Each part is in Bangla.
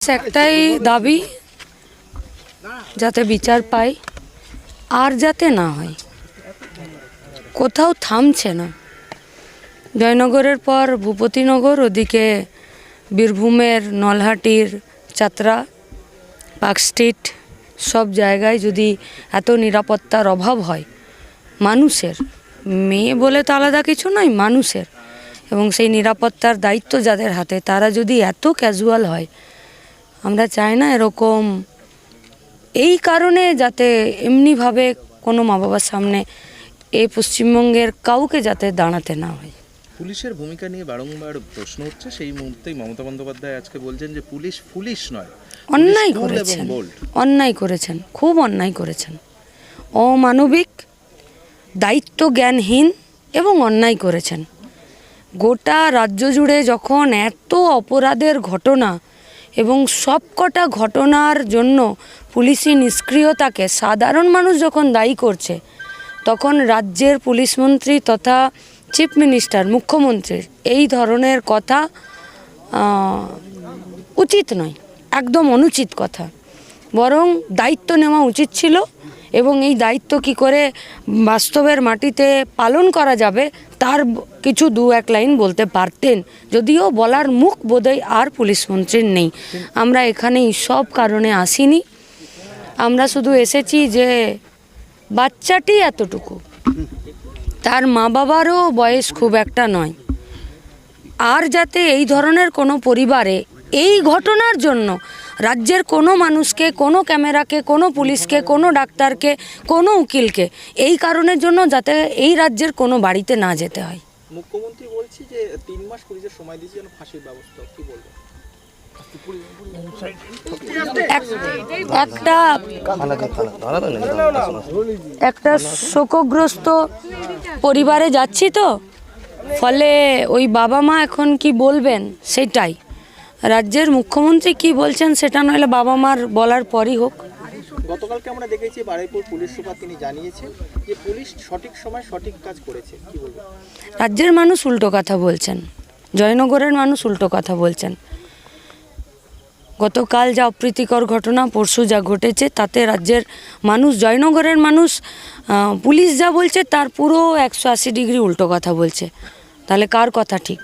একটাই দাবি যাতে বিচার পাই আর যাতে না হয়। কোথাও থামছে না। জয়নগরের পর ভূপতিনগর, ওদিকে বীরভূমের নলহাটির চাতরা, পার্কস্ট্রিট, সব জায়গায় যদি এত নিরাপত্তার অভাব হয়, মানুষের, মেয়ে বলে তো আলাদা কিছু নয়, মানুষের, এবং সেই নিরাপত্তার দায়িত্ব যাদের হাতে তারা যদি এত ক্যাজুয়াল হয়, আমরা চাই না এরকম। এই কারণে যাতে এমনিভাবে কোনো মা বাবার সামনে এই পশ্চিমবঙ্গের কাউকে যাতে দাঁড়াতে না হয়। পুলিশের ভূমিকা নিয়ে বারংবার প্রশ্ন হচ্ছে। সেই মুহূর্তেই মমতা বন্দ্যোপাধ্যায় আজকে বলছেন যে পুলিশ পুলিশ নয়, অন্যায় করেছেন, অন্যায় করেছেন, খুব অন্যায় করেছেন, অমানবিক, দায়িত্ব জ্ঞানহীন এবং অন্যায় করেছেন। গোটা রাজ্য জুড়ে যখন এত অপরাধের ঘটনা এবং সবকটা ঘটনার জন্য পুলিশি নিষ্ক্রিয়তাকে সাধারণ মানুষ যখন দায়ী করছে, তখন রাজ্যের পুলিশ মন্ত্রী তথা চিফ মিনিস্টার, মুখ্যমন্ত্রীর এই ধরনের কথা উচিত নয়, একদম অনুচিত কথা। বরং দায়িত্ব নেওয়া উচিত ছিল, এবং এই দায়িত্ব কি করে বাস্তবের মাটিতে পালন করা যাবে তার কিছু দু এক লাইন বলতে পারতেন, যদিও বলার মুখ বোধহয় আর পুলিশ মন্ত্রীর নেই। আমরা এখানে সব কারণে আসিনি, আমরা শুধু এসেছি যে বাচ্চাটি এতটুকু, তার মা বাবারও বয়স খুব একটা নয়, আর যাতে এই ধরনের কোনো পরিবারে এই ঘটনার জন্য রাজ্যের কোনো মানুষকে, কোনো ক্যামেরাকে, কোনো পুলিশকে, কোনো ডাক্তারকে, কোনো উকিলকে এই কারণের জন্য যাতে এই রাজ্যের কোনো বাড়িতে না যেতে হয়। মুখ্যমন্ত্রী বলছি যে 3 মাস পুলিশের সময় দিয়েছে যেন ফাঁসির ব্যবস্থা, কি বলবেন? একটা শোকগ্রস্ত পরিবারে যাচ্ছি, তো ফলে ওই বাবা মা এখন কি বলবেন সেটাই, রাজ্যের মুখ্যমন্ত্রী কি বলছেন সেটা নইলে বাবা মার বলার পরই হোক। গতকালকে আমরা দেখেছি বারুইপুর পুলিশ সুপার তিনি জানিয়েছেন যে পুলিশ সঠিক সময় সঠিক কাজ করেছে, কি বলবেন? রাজ্যের মানুষ উল্টো কথা বলছেন, জয়নগরের মানুষ উল্টো কথা বলছেন। গতকাল যা অপ্রীতিকর ঘটনা, পরশু যা ঘটেছে, তাতে রাজ্যের মানুষ, জয়নগরের মানুষ, পুলিশ যা বলছে তার পুরো 180 ডিগ্রি উল্টো কথা বলছে। তাহলে কার কথা ঠিক?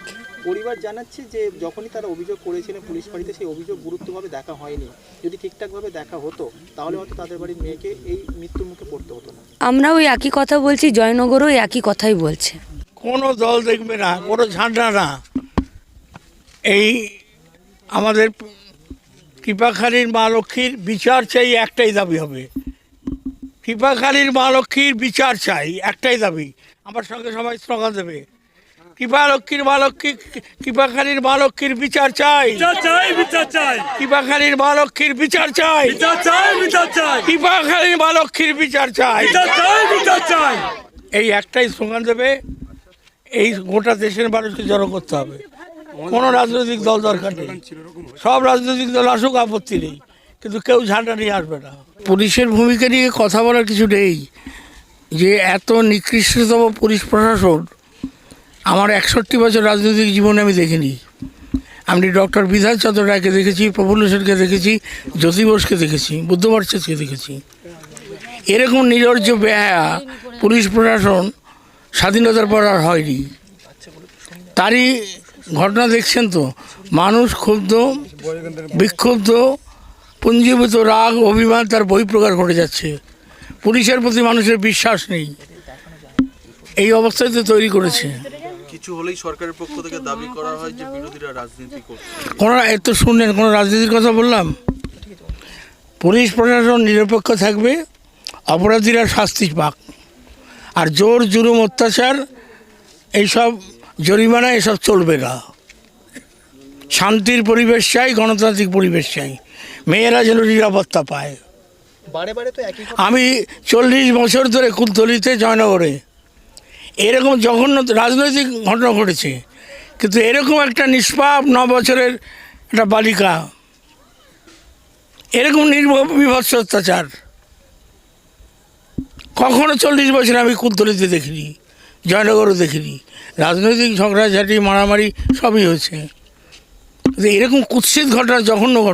পরিবার জানাচ্ছে যে যখনই তারা অভিযোগ করেছিলেন পুলিশ বাড়িতে, সেই অভিযোগ গুরুত্বভাবে দেখা হয়নি। যদি ঠিকঠাকভাবে দেখা হতো তাহলে হয়তো তাদের বাড়ির মেয়েকে এই মৃত্যুর মুখে পড়তে হতো না। আমরা ওই একই কথা বলছি, জয়নগরও একই কথাই বলছে। কোনো দল দেখবে না, কোনো ঝান্ডা না। এই আমাদের কৃপাখালীর মা লক্ষ্মীর বিচার চাই, একটাই দাবি হবে। কৃপাখালীর মা লক্ষ্মীর বিচার চাই, একটাই দাবি। আমার সঙ্গে সবাই স্লোগান দেবে, কৃপালক্ষ্মীর মা লক্ষ্মী, কৃপাখালীর মা লক্ষ্মীর বিচার চাই, কৃপাখালীর মা লক্ষ্মীর বিচার চাই, কৃপাখালীর মা লক্ষ্মীর বিচার চাই। এই একটাই স্লোগান দেবে। এই গোটা দেশের মানুষকে জড়ো করতে হবে। কোনো রাজনৈতিক দল দরকার নেই, সব রাজনৈতিক দল আসুক, আপত্তি নেই, কিন্তু কেউ ঝান্ডা নিয়ে আসবে না। পুলিশের ভূমিকা নিয়ে কথা বলার কিছু নেই। যে এত নিকৃষ্টতম পুলিশ প্রশাসন আমার 61 বছর রাজনৈতিক জীবনে আমি দেখিনি। আমি ডক্টর বিধান চন্দ্র রায়কে দেখেছি, প্রফুল্ল সেনকে দেখেছি, জ্যোতি বোসকে দেখেছি, বুদ্ধভট্টাচার্যকে দেখেছি। এরকম নির্লজ্জ বেহায়া পুলিশ প্রশাসন স্বাধীনতার পর আর হয়নি। তারই ঘটনা দেখছেন তো, মানুষ ক্ষুব্ধ, বিক্ষুব্ধ, পুঞ্জীভূত রাগ, অভিমান তার বহিঃপ্রকাশ ঘটে যাচ্ছে। পুলিশের প্রতি মানুষের বিশ্বাস নেই, এই অবস্থায় তো তৈরি করেছে। কিছু হলেই সরকারের পক্ষ থেকে দাবি করা হয় যে বিরোধীরা রাজনীতি করছে। কোনো এত শুনলেন, কোনো রাজনীতির কথা বললাম? পুলিশ প্রশাসন নিরপেক্ষ থাকবে, অপরাধীরা শাস্তি পাক। আর জোর জুলুম, অত্যাচার, এইসব জরিমানা এসব চলবে না। শান্তির পরিবেশ চাই, গণতান্ত্রিক পরিবেশ চাই, মেয়েরা যেন নিরাপত্তা পায়। আমি 40 বছর ধরে কুলতলিতে, জয়নগরে এরকম জঘন্য রাজনৈতিক ঘটনা ঘটেছে, কিন্তু এরকম একটা নিষ্পাপ 9 বছরের একটা বালিকা, এরকম নির্বিভৎস অত্যাচার কখনো 40 বছর আমি কুলতলিতে দেখিনি, জয়নগরও দেখিনি। রাজনৈতিক ঝগড়াঝাটি, মারামারি সবই হয়েছে, এরকম কুৎসিত ঘটনা, জঘন্য ঘটনা